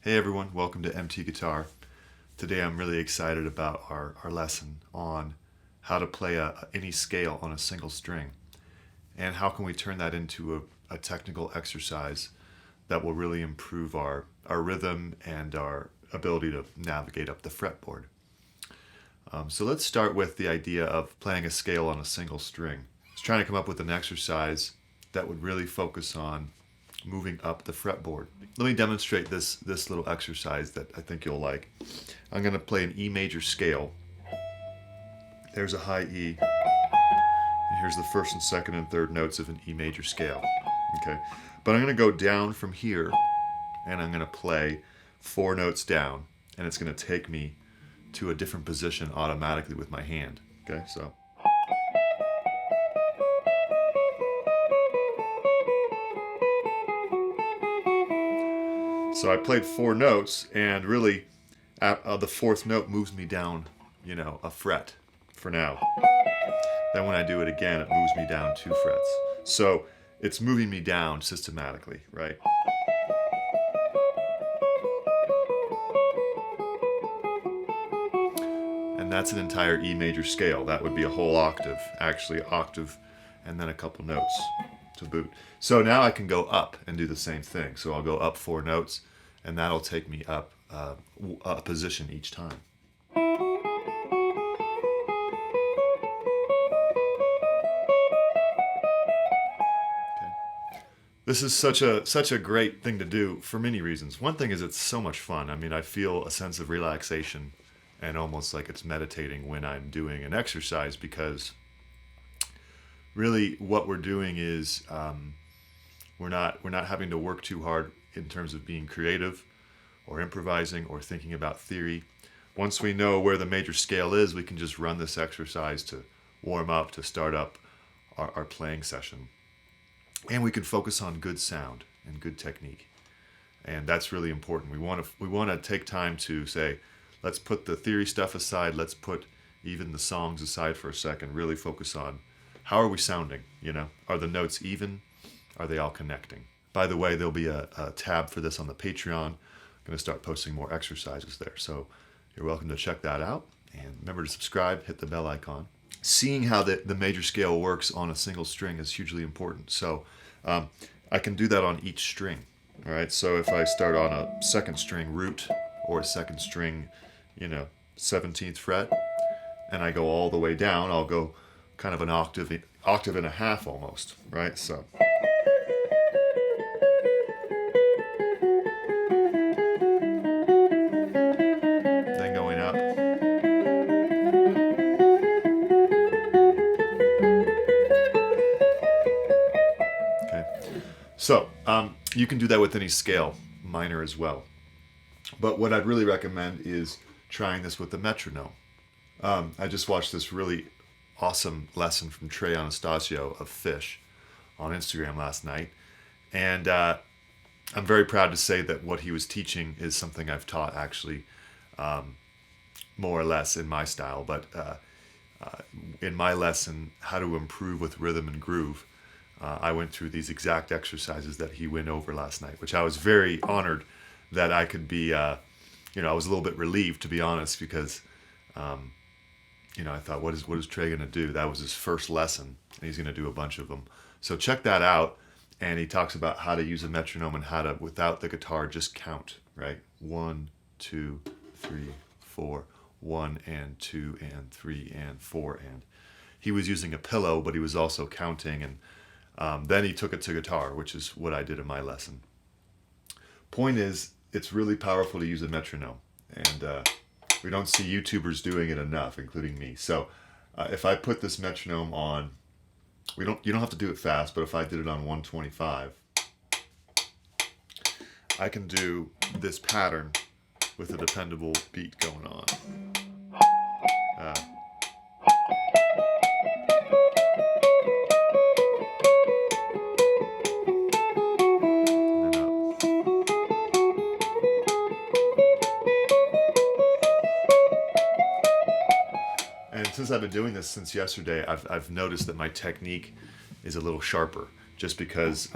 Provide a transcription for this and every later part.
Hey everyone, welcome to MT Guitar. Today I'm really excited about our lesson on how to play any scale on a single string and how can we turn that into a technical exercise that will really improve our rhythm and our ability to navigate up the fretboard. So let's start with the idea of playing a scale on a single string. I was trying to come up with an exercise that would really focus on moving up the fretboard. Let me demonstrate this little exercise that I think you'll like. I'm going to play an E major scale. There's a high E. And here's the first and second and third notes of an E major scale. Okay, but I'm going to go down from here and I'm going to play 4 notes down, and it's going to take me to a different position automatically with my hand. Okay, so. So I played 4 notes, and really, the 4th note moves me down, a fret for now. Then when I do it again, it moves me down 2 frets. So it's moving me down systematically, right? And that's an entire E major scale. That would be a whole octave, actually octave, and then a couple notes to boot. So now I can go up and do the same thing. So I'll go up 4 notes, and that'll take me up a position each time. Okay. This is such a great thing to do for many reasons. One thing is it's so much fun. I mean, I feel a sense of relaxation and almost like it's meditating when I'm doing an exercise, because really what we're doing is we're not having to work too hard in terms of being creative or improvising or thinking about theory. Once we know where the major scale is, we can just run this exercise to warm up, to start up our playing session. And we can focus on good sound and good technique. And that's really important. We want to take time to say, let's put the theory stuff aside, let's put even the songs aside for a second, really focus on how are we sounding, Are the notes even? Are they all connecting? By the way, there'll be a tab for this on the Patreon. I'm going to start posting more exercises there. So you're welcome to check that out. And remember to subscribe, hit the bell icon. Seeing how the major scale works on a single string is hugely important. So I can do that on each string. All right, so if I start on a 2nd string root or a 2nd string, 17th fret, and I go all the way down, I'll go kind of an octave and a half almost, right? So. Then going up. Okay. So you can do that with any scale, minor as well. But what I'd really recommend is trying this with the metronome. I just watched this really awesome lesson from Trey Anastasio of Fish on Instagram last night. And I'm very proud to say that what he was teaching is something I've taught actually more or less in my style. But in my lesson, How to Improve with Rhythm and Groove, I went through these exact exercises that he went over last night, which I was very honored that I could be, I was a little bit relieved, to be honest, because, I thought, what is Trey going to do? That was his first lesson, and he's going to do a bunch of them. So check that out, and he talks about how to use a metronome and how to, without the guitar, just count, right? 1, 2, 3, 4, 1 and 2 and 3 and 4, and he was using a pillow, but he was also counting, and then he took it to guitar, which is what I did in my lesson. Point is, it's really powerful to use a metronome, and we don't see YouTubers doing it enough, including me. So if I put this metronome on, you don't have to do it fast, but if I did it on 125, I can do this pattern with a dependable beat going on. And since I've been doing this since yesterday, I've noticed that my technique is a little sharper, just because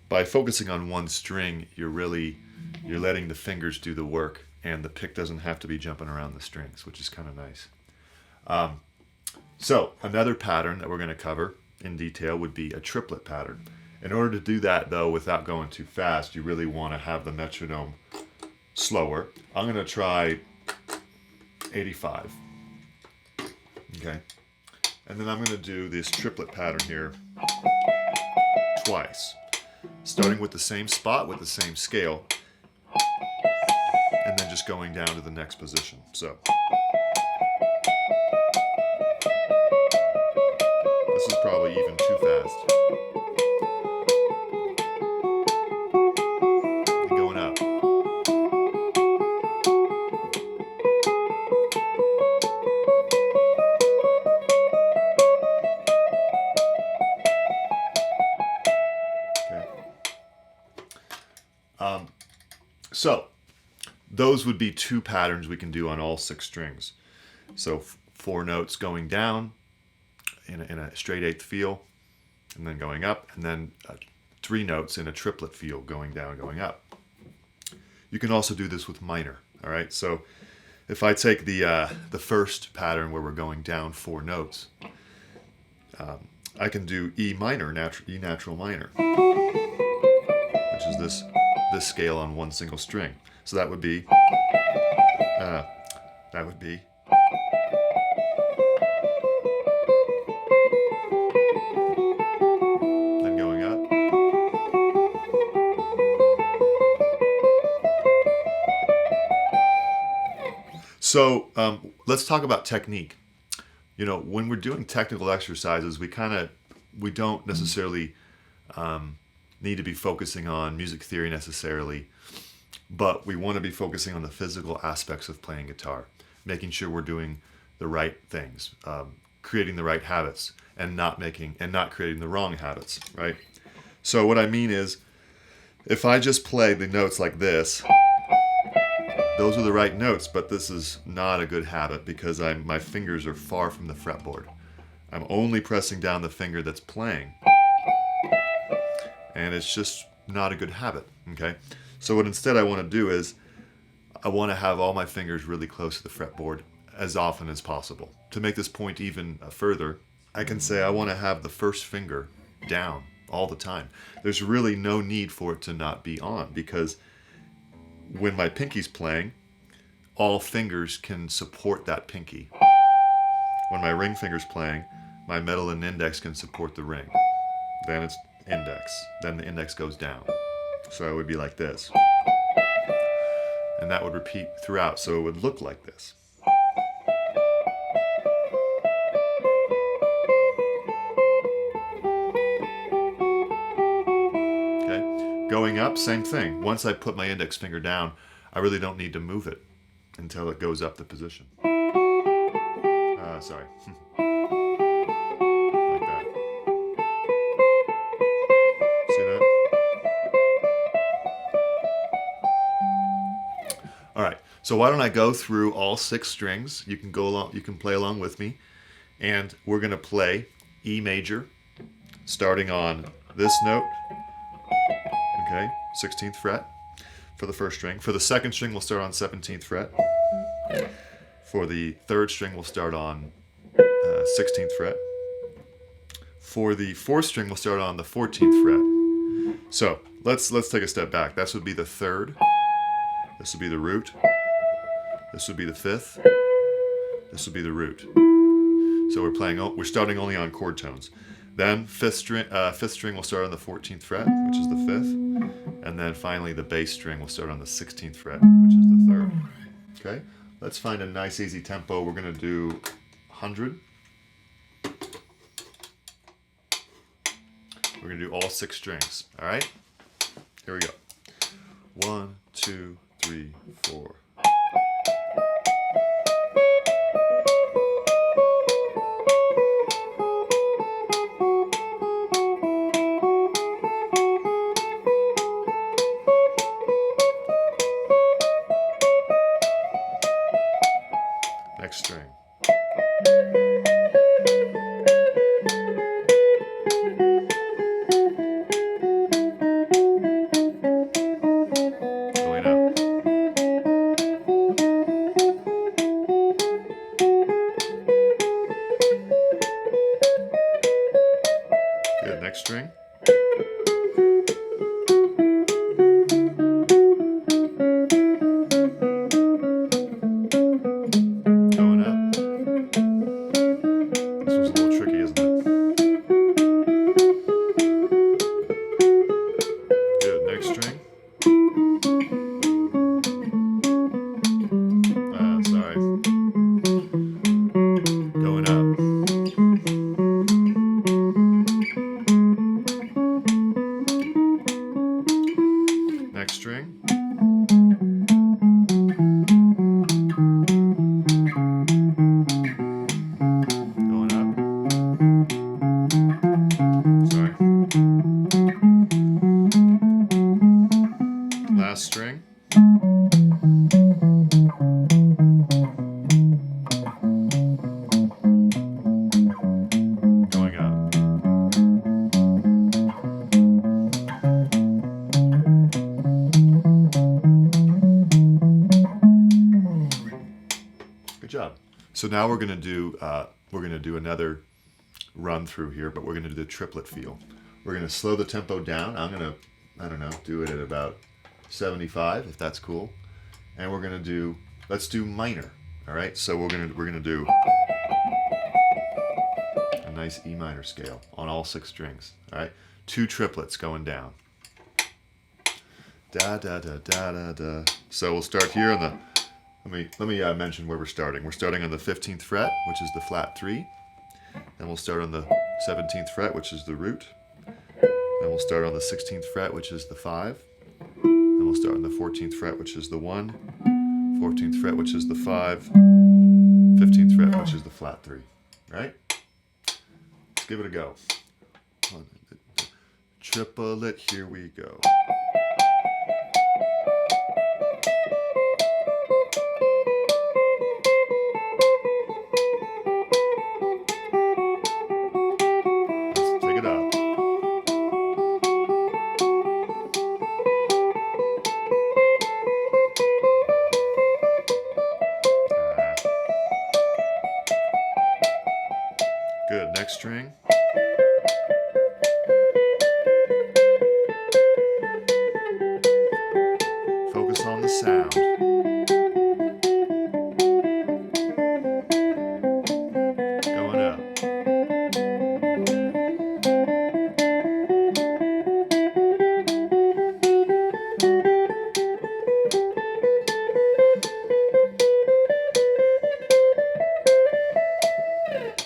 by focusing on one string, you're really you're letting the fingers do the work, and the pick doesn't have to be jumping around the strings, which is kind of nice. So another pattern that we're going to cover in detail would be a triplet pattern. In order to do that, though, without going too fast, you really want to have the metronome slower. I'm going to try 85. Okay. And then I'm going to do this triplet pattern here twice, starting with the same spot with the same scale, and then just going down to the next position. So this is probably even too fast. And going up. Okay. So those would be two patterns we can do on all 6 strings. So 4 notes going down in a straight 8th feel, and then going up, and then 3 notes in a triplet feel going down, going up. You can also do this with minor. All right. So if I take the first pattern where we're going down 4 notes, I can do E minor, E natural minor, which is this scale on one single string. So that would be then going up. So let's talk about technique. You know, when we're doing technical exercises, we don't necessarily need to be focusing on music theory necessarily, but we want to be focusing on the physical aspects of playing guitar, making sure we're doing the right things, creating the right habits, and not creating the wrong habits, right? So what I mean is, if I just play the notes like this, those are the right notes, but this is not a good habit because my fingers are far from the fretboard. I'm only pressing down the finger that's playing, and it's just not a good habit, okay? So what instead I want to do is I want to have all my fingers really close to the fretboard as often as possible. To make this point even further, I can say I want to have the first finger down all the time. There's really no need for it to not be on, because when my pinky's playing, all fingers can support that pinky. When my ring finger's playing, my middle and index can support the ring. Then it's index. Then the index goes down. So it would be like this. And that would repeat throughout, so it would look like this. Okay. Going up, same thing. Once I put my index finger down, I really don't need to move it until it goes up the position. Sorry. Like that. See that? All right. So why don't I go through all 6 strings? You can go along. You can play along with me, and we're going to play E major, starting on this note. Okay, 16th fret for the first string. For the second string, we'll start on 17th fret. For the third string, we'll start on 16th fret. For the fourth string, we'll start on the 14th fret. So let's take a step back. This would be the third. This would be the root. This would be the fifth. This would be the root. So we're starting only on chord tones. Then fifth string will start on the 14th fret, which is the fifth. And then finally the bass string will start on the 16th fret, which is the third. Okay, let's find a nice easy tempo. We're going to do 100. We're going to do all 6 strings. All right, here we go. 1, 2, 3, 4. Next string. Going next string. Going up. This was a little tricky, isn't it? Good, next string. Sorry. Going up. Next string. Going up. Sorry. Last string. Going up. Good job. So now we're going to do another run through here, but we're going to do the triplet feel. We're going to slow the tempo down. I'm going to, I don't know, do it at about 75 if that's cool. And we're going to do, let's do minor. All right? So we're going to do a nice E minor scale on all 6 strings. All right? 2 triplets going down. Da da da da da da. So we'll start here on the, let me mention where we're starting. We're starting on the 15th fret, which is the flat 3. Then we'll start on the 17th fret, which is the root. Then we'll start on the 16th fret, which is the 5. Then we'll start on the 14th fret, which is the 1. 14th fret, which is the 5. 15th fret, which is the flat 3. Right? Let's give it a go. Triplet, here we go. Good, next string. Focus on the sound. Going up.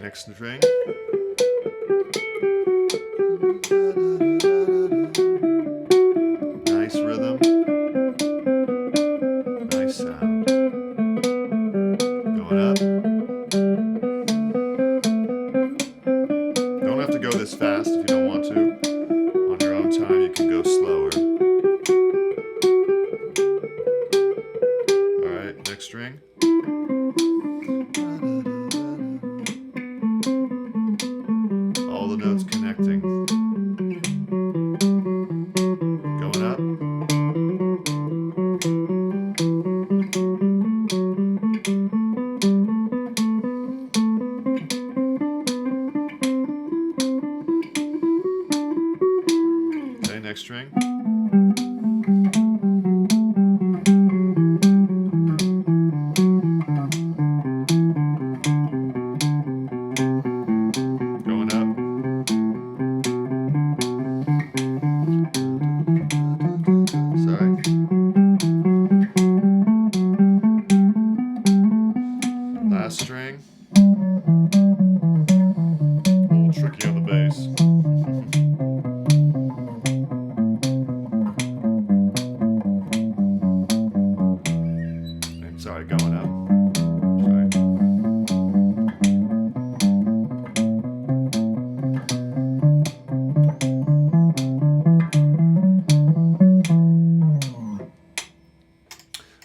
Next string. Nice rhythm. Nice sound. Going up. Don't have to go this fast if you don't want to. On your own time, you can go slower. All right, next string. All the notes connecting. Going up. Okay, next string. Going up. Sorry. Last string. A little tricky on the bass. I'm sorry, going up. Sorry.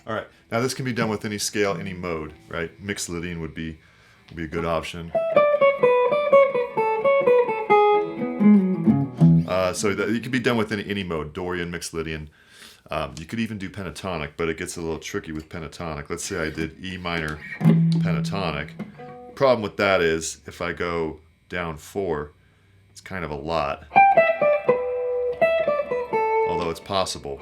All right, now this can be done with any scale, any mode, right? Mixolydian would be a good option. So that it can be done with any mode, Dorian, Mixolydian. You could even do pentatonic, but it gets a little tricky with pentatonic. Let's say I did E minor pentatonic. Problem with that is if I go down 4, it's kind of a lot. so it's possible.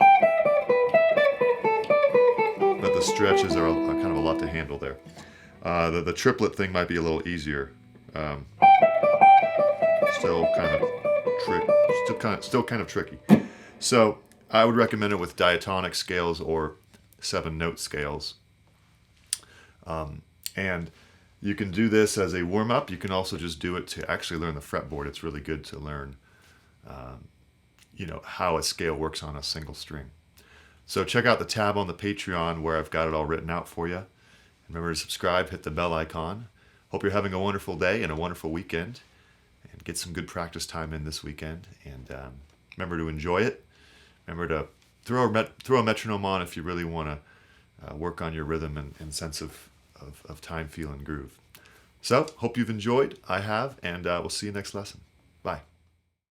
But the stretches are kind of a lot to handle there. The triplet thing might be a little easier. Still kind of tricky. So I would recommend it with diatonic scales or 7-note scales. And you can do this as a warm-up. You can also just do it to actually learn the fretboard. It's really good to learn, how a scale works on a single string. So check out the tab on the Patreon where I've got it all written out for you. Remember to subscribe, hit the bell icon. Hope you're having a wonderful day and a wonderful weekend. And get some good practice time in this weekend. And remember to enjoy it. Remember to throw a metronome on if you really want to work on your rhythm and sense of time, feel, and groove. So, hope you've enjoyed. I have, and we'll see you next lesson. Bye.